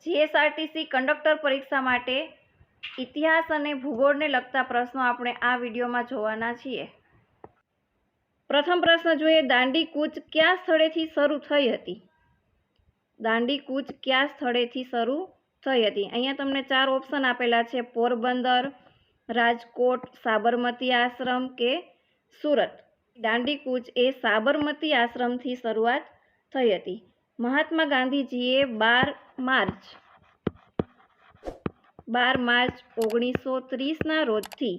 GSRTC conductor પરીક્ષા માટે ઇતિહાસ અને ભૂગોળને લગતા પ્રશ્નો આપણે આ વિડીયોમાં જોવાના છીએ। પ્રથમ પ્રશ્ન જોઈએ, દાંડી કૂચ કયા સ્થળેથી શરૂ થઈ હતી? દાંડી કૂચ કયા સ્થળેથી શરૂ થઈ હતી? અહીંયા તમને 4 ઓપ્શન આપેલા છે, પોરબંદર, રાજકોટ, સાબરમતી આશ્રમ કે સુરત। દાંડી કૂચ એ સાબરમતી આશ્રમથી શરૂઆત થઈ હતી। મહાત્મા ગાંધીજીએ 12 માર્ચ 1930ના રોજથી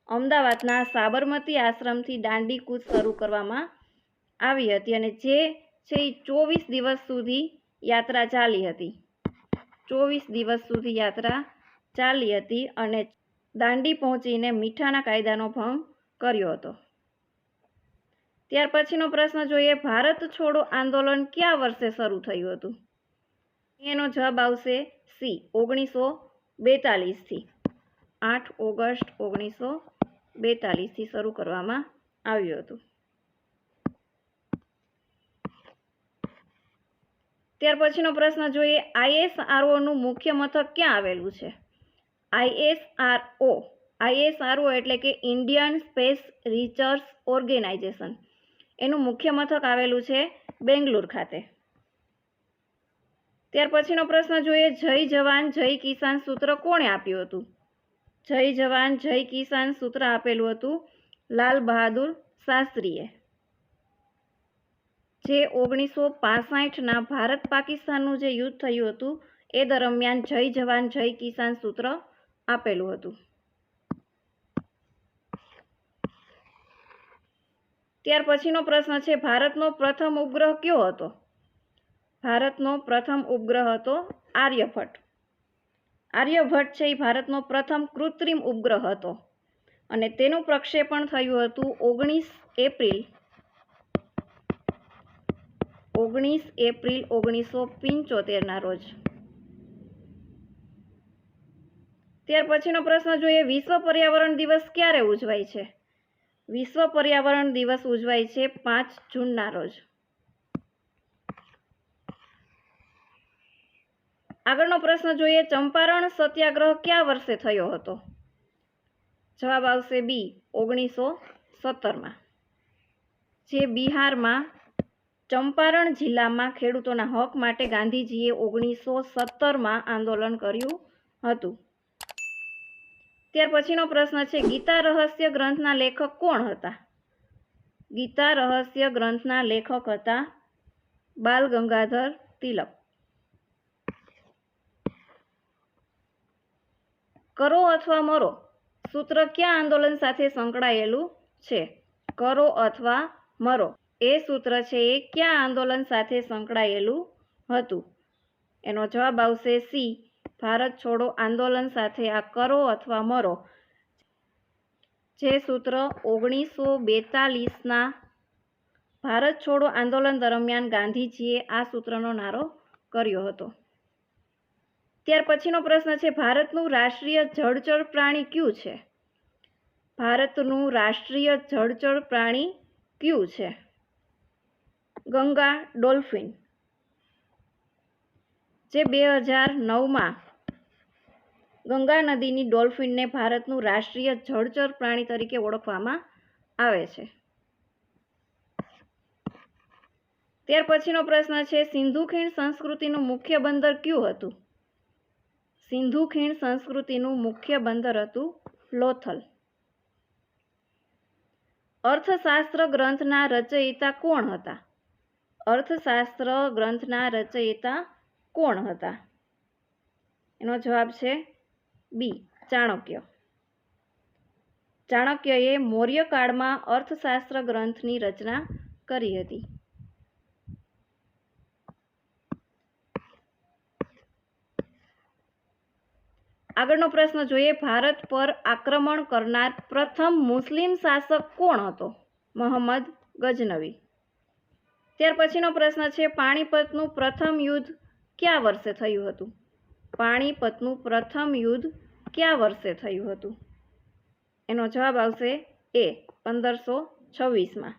અમદાવાદના સાબરમતી આશ્રમથી દાંડી કૂચ શરૂ કરવામાં આવી હતી અને જે છે એ 24 દિવસ સુધી યાત્રા ચાલી હતી। 24 દિવસ સુધી યાત્રા ચાલી હતી અને દાંડી પહોંચીને મીઠાના કાયદાનો ભંગ કર્યો હતો। ત્યાર પછીનો પ્રશ્ન જોઈએ, ભારત છોડો આંદોલન કયા વર્ષે શરૂ થયું હતું? એનો જવાબ આવશે સી, 1942 થી। 8 ઓગસ્ટ 1942 થી શરૂ કરવામાં આવ્યું હતું। ત્યાર પછીનો પ્રશ્ન જોઈએ, ISRO નું મુખ્ય મથક ક્યાં આવેલું છે? ISRO એટલે કે ઇન્ડિયન સ્પેસ રિસર્ચ ઓર્ગેનાઇઝેશન, એનું મુખ્ય મથક આવેલું છે બેંગ્લોર ખાતે। ત્યાર પછીનો પ્રશ્ન જોઈએ, જય જવાન જય કિસાન સૂત્ર કોણે આપ્યું હતું? જય જવાન જય કિસાન સૂત્ર આપેલું હતું લાલ બહાદુર શાસ્ત્રીએ, જે 1965ના ભારત પાકિસ્તાનનું જે યુદ્ધ થયું હતું એ દરમિયાન જય જવાન જય કિસાન સૂત્ર આપેલું હતું। ત્યાર પછીનો પ્રશ્ન છે, ભારતનો પ્રથમ ઉપગ્રહ કયો હતો? ભારતનો પ્રથમ ઉપગ્રહ હતો આર્યભટ્ટ। આર્યભટ્ટ છે એ ભારતનો પ્રથમ કૃત્રિમ ઉપગ્રહ હતો અને તેનું પ્રક્ષેપણ થયું હતું 19 એપ્રિલ 1975ના રોજ। ત્યાર પછીનો પ્રશ્ન જોઈએ, વિશ્વ પર્યાવરણ દિવસ ક્યારે ઉજવાય છે? વિશ્વ પર્યાવરણ દિવસ ઉજવાય છે 5 જૂનના રોજ। આગળનો પ્રશ્ન જોઈએ, ચંપારણ સત્યાગ્રહ કયા વર્ષે થયો હતો? જવાબ આવશે બી, 1917માં। જે બિહારમાં ચંપારણ જિલ્લામાં ખેડૂતોના હક માટે ગાંધીજીએ 1917માં આંદોલન કર્યું હતું। ત્યાર પછીનો પ્રશ્ન છે, ગીતા રહસ્ય ગ્રંથના લેખક કોણ હતા? ગીતા રહસ્ય ગ્રંથના લેખક હતા બાલ ગંગાધર તિલક। કરો અથવા મરો સૂત્ર કયા આંદોલન સાથે સંકળાયેલું છે? કરો અથવા મરો એ સૂત્ર છે એ કયા આંદોલન સાથે સંકળાયેલું હતું? એનો જવાબ આવશે સી, ભારત છોડો આંદોલન સાથે આ કરો અથવા મરો જે સૂત્ર 1942ના ભારત છોડો આંદોલન દરમિયાન ગાંધીજીએ આ સૂત્રનો નારો કર્યો હતો। ત્યાર પછીનો પ્રશ્ન છે, ભારતનું રાષ્ટ્રીય જળચર પ્રાણી કયું છે? ભારતનું રાષ્ટ્રીય જળચર પ્રાણી કયું છે? ગંગા ડોલ્ફિન, જે 2009માં ગંગા નદીની ડોલ્ફિનને ભારતનું રાષ્ટ્રીય જળચર પ્રાણી તરીકે ઓળખવામાં આવે છે। ત્યાર પછીનો પ્રશ્ન છે, સિંધુ ખીણ સંસ્કૃતિનું મુખ્ય બંદર કયું હતું? સિંધુ ખીણ સંસ્કૃતિનું મુખ્ય બંદર હતું લોથલ। અર્થશાસ્ત્ર ગ્રંથના રચયિતા કોણ હતા? અર્થશાસ્ત્ર ગ્રંથના રચયિતા કોણ હતા? એનો જવાબ છે બી, ચાણક્ય। ચાણક્યએ મૌર્ય કાળમાં અર્થશાસ્ત્ર ગ્રંથની રચના કરી હતી। આગળનો પ્રશ્ન જોઈએ, ભારત પર આક્રમણ કરનાર પ્રથમ મુસ્લિમ શાસક કોણ હતો? મોહમ્મદ ગજનવી। ત્યાર પછીનો પ્રશ્ન છે, પાણીપતનું પ્રથમ યુદ્ધ કયા વર્ષે થયું હતું? પાણીપતનું પ્રથમ યુદ્ધ કયા વર્ષે થયું હતું? એનો જવાબ આવશે એ, 1526માં,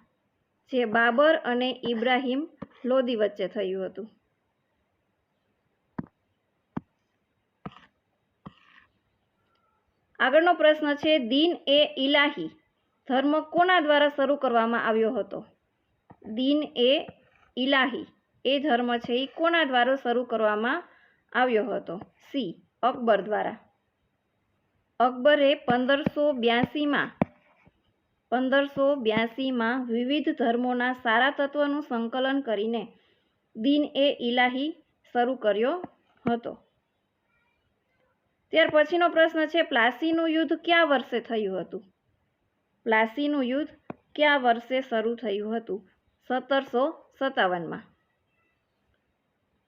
જે બાબર અને ઇબ્રાહિમ લોદી વચ્ચે થયું હતું। આગળનો પ્રશ્ન છે, દીન એ ઇલાહી ધર્મ કોના દ્વારા શરૂ કરવામાં આવ્યો હતો? દીન એ ઇલાહી એ ધર્મ છે એ કોના દ્વારા શરૂ કરવામાં આવ્યો હતો? સી. અકબર દ્વારા. અકબરે 1582માં વિવિધ ધર્મોના સારા તત્વનું સંકલન કરીને દીન એ ઇલાહી શરૂ કર્યો હતો. ત્યાર પછીનો પ્રશ્ન છે, પ્લાસીનું યુદ્ધ કયા વર્ષે થયું હતું? પ્લાસીનું યુદ્ધ કયા વર્ષે શરૂ થયું હતું? 1757માં.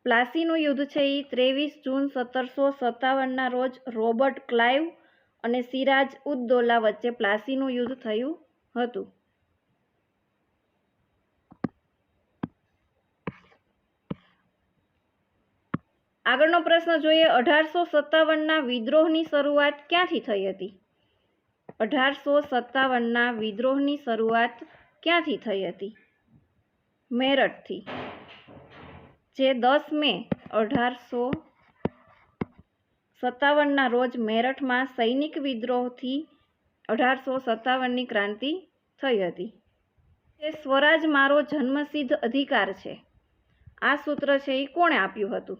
પ્લાસીનું યુદ્ધ છે એ 23 જૂન 1757ના રોજ રોબર્ટ ક્લાઇવ અને સિરાજ ઉદ દૌલા વચ્ચે પ્લાસીનું યુદ્ધ થયું હતું. આગળનો પ્રશ્ન જોઈએ, 1857ના વિદ્રોહની શરૂઆત ક્યાંથી થઈ હતી? 1857ના વિદ્રોહની શરૂઆત ક્યાંથી થઈ હતી? મેરઠથી. જે 10 મે 1857ના રોજ મેરઠમાં સૈનિક વિદ્રોહથી 1857ની ક્રાંતિ થઈ હતી. સ્વરાજ મારો જન્મસિદ્ધ અધિકાર છે. આ સૂત્ર છે એ કોણે આપ્યું હતું?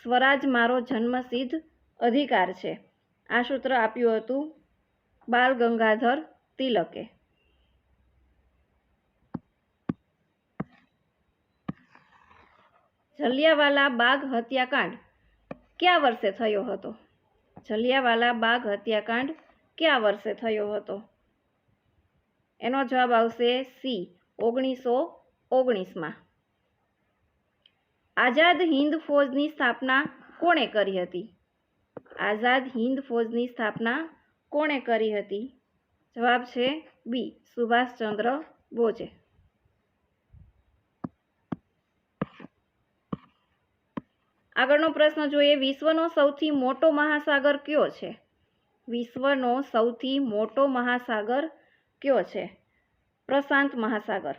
સ્વરાજ મારો જન્મસિદ્ધ અધિકાર છે. આ સૂત્ર આપ્યું હતું બાલ ગંગાધર તિલકે. જલિયાવાલા બાગ હત્યાકાંડ કયા વર્ષે થયો હતો? જલિયાવાલા બાગ હત્યાકાંડ કયા વર્ષે થયો હતો? એનો જવાબ આવશે સી. 1919માં. આઝાદ હિન્દ ફૌજની સ્થાપના કોણે કરી હતી? આઝાદ હિન્દ ફૌજની સ્થાપના કોણે કરી હતી? જવાબ છે બી. સુભાષચંદ્ર બોઝે. આગળનો પ્રશ્ન જોઈએ, વિશ્વનો સૌથી મોટો મહાસાગર કયો છે? વિશ્વનો સૌથી મોટો મહાસાગર કયો છે? પ્રશાંત મહાસાગર.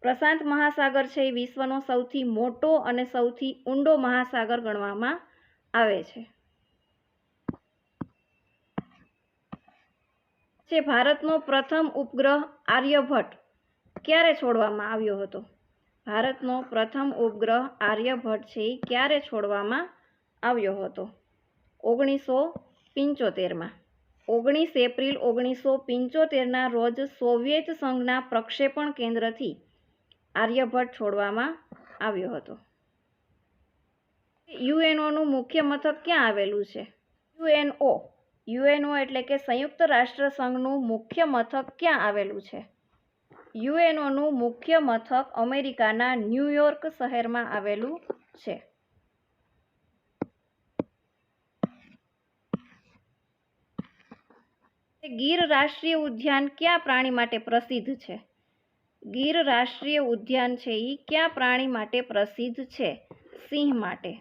પ્રશાંત મહાસાગર છે એ વિશ્વનો સૌથી મોટો અને સૌથી ઊંડો મહાસાગર ગણવામાં આવે છે. ભારતનો પ્રથમ ઉપગ્રહ આર્યભટ્ટ ક્યારે છોડવામાં આવ્યો હતો? ભારતનો પ્રથમ ઉપગ્રહ આર્યભટ્ટ છે એ ક્યારે છોડવામાં આવ્યો હતો? 1975માં. 19 એપ્રિલ 1975ના રોજ સોવિયેત સંઘના પ્રક્ષેપણ કેન્દ્રથી આર્યભટ્ટ છોડવામાં આવ્યો હતો. યુએનઓનું મુખ્ય મથક ક્યાં આવેલું છે? યુએનઓ એટલે કે સંયુક્ત રાષ્ટ્ર સંઘનું મુખ્ય મથક ક્યાં આવેલું છે? યુએનઓનું મુખ્ય મથક અમેરિકાના ન્યૂયોર્ક શહેરમાં આવેલું છે. ગીર રાષ્ટ્રીય ઉદ્યાન કયા પ્રાણી માટે પ્રસિદ્ધ છે? ગીર રાષ્ટ્રીય ઉદ્યાન છે એ કયા પ્રાણી માટે પ્રસિદ્ધ છે? સિંહ માટે.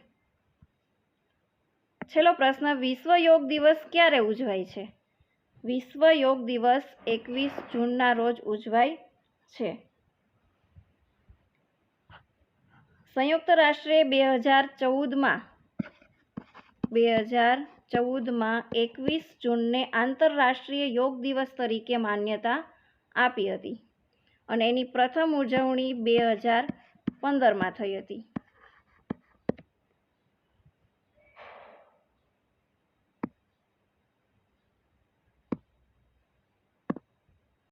છેલ્લો પ્રશ્ન, વિશ્વ યોગ દિવસ ક્યારે ઉજવાય છે? વિશ્વ યોગ દિવસ 21 જૂનના રોજ ઉજવાય છે. સંયુક્ત રાષ્ટ્રે 2014માં 21 જૂનને આંતરરાષ્ટ્રીય યોગ દિવસ તરીકે માન્યતા આપી હતી અને એની પ્રથમ ઉજવણી 2015માં થઈ હતી.